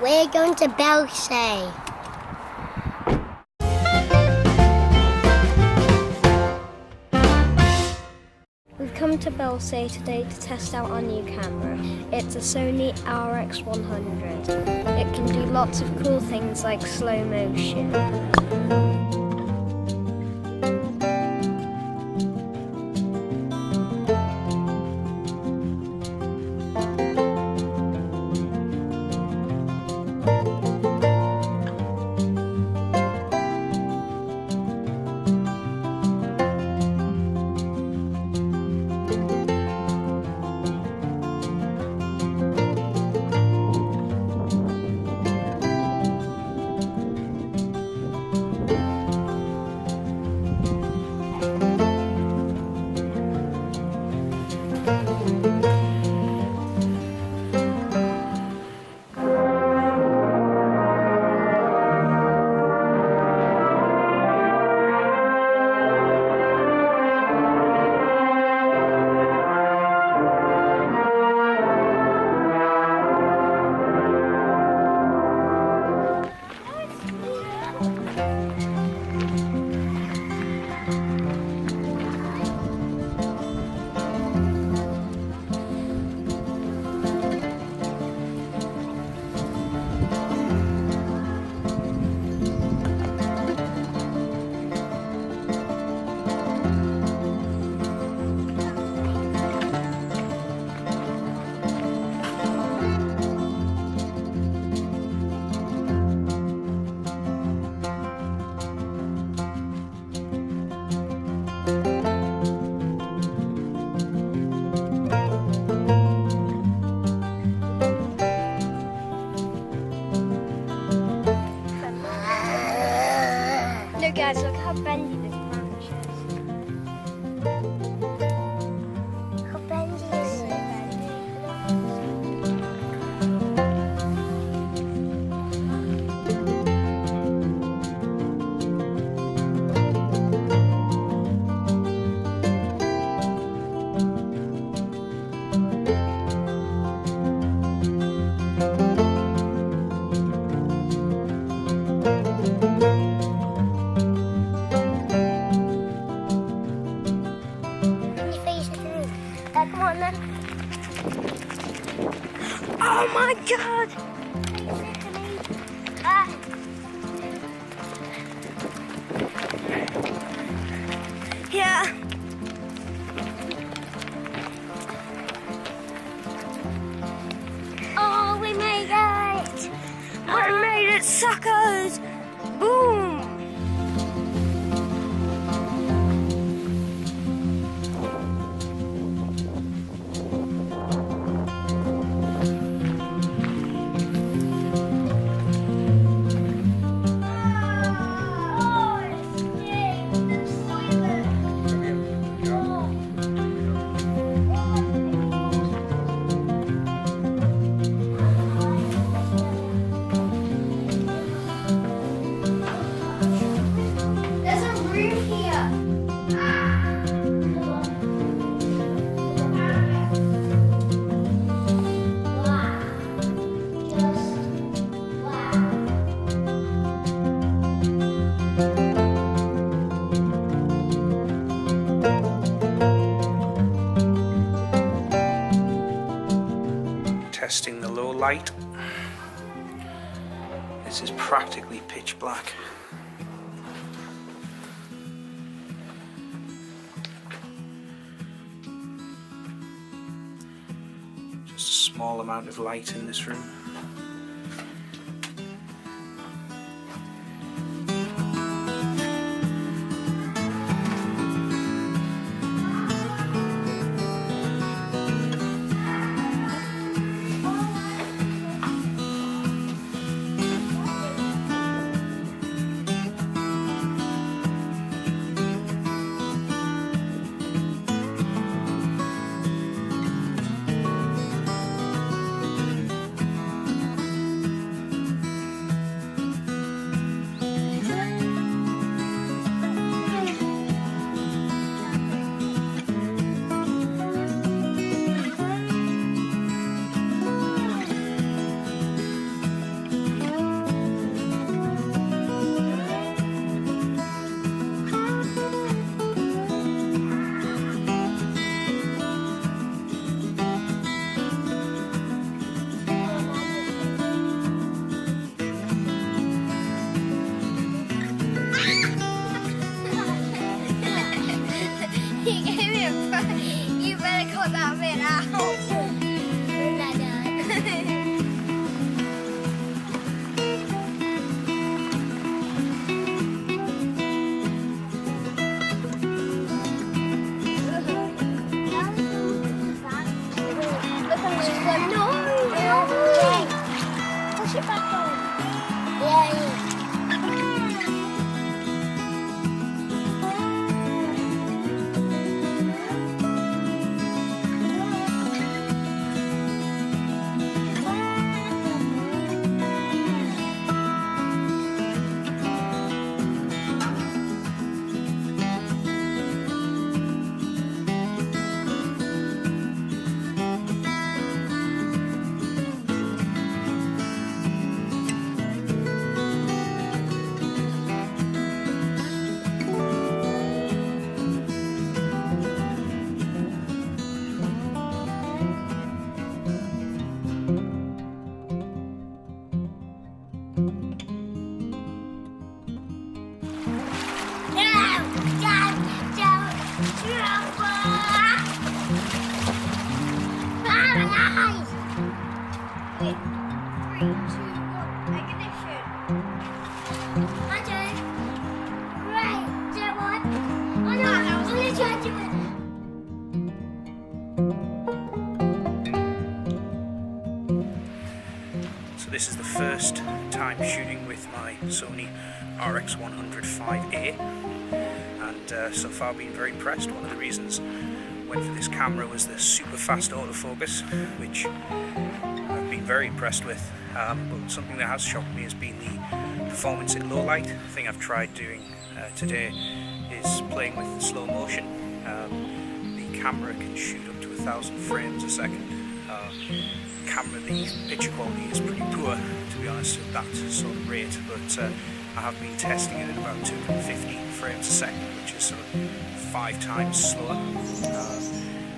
We're going to Belsay. We've come to Belsay today to test out our new camera. It's a Sony RX100. It can do lots of cool things like slow motion. Look guys, look how bendy this branch is. How bendy is it? Come on then. Oh my god! Yeah. Oh, we made it! We made it, suckers! Boom! Testing the low light. This is practically pitch black. Just a small amount of light in this room. So this is the first time shooting with my Sony RX100M5A, and so far been very impressed. One of the reasons I went for this camera was the super fast autofocus, which I've been very impressed with, but something that has shocked me has been the performance in low light. The thing I've tried doing today is playing with slow motion. The camera can shoot up to 1,000 frames a second. The picture quality is pretty poor, to be honest, at that sort of rate, but I have been testing it at about 250 frames a second, which is sort of 5 times slower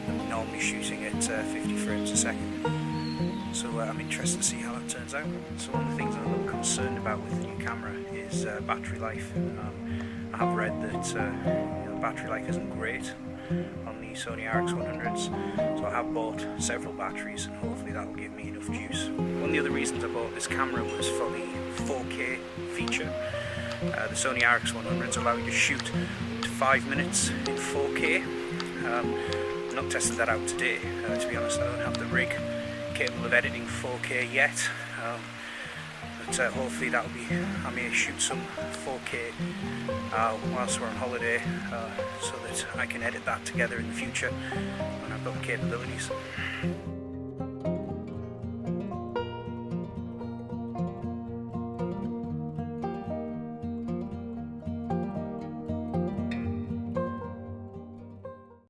than normally shooting at 50 frames a second. So I'm interested to see how that turns out. So one of the things I'm a little concerned about with the new camera is battery life. I have read that the battery life isn't great on the Sony RX100s, so I have bought several batteries and hopefully that will give me enough juice. One of the other reasons I bought this camera was for the 4K feature. The Sony RX100s allow you to shoot up to 5 minutes in 4K. I've not tested that out today, to be honest. I don't have the rig capable of editing 4K yet, but hopefully that'll be, I may shoot some 4K whilst we're on holiday, so that I can edit that together in the future when I've got the capabilities.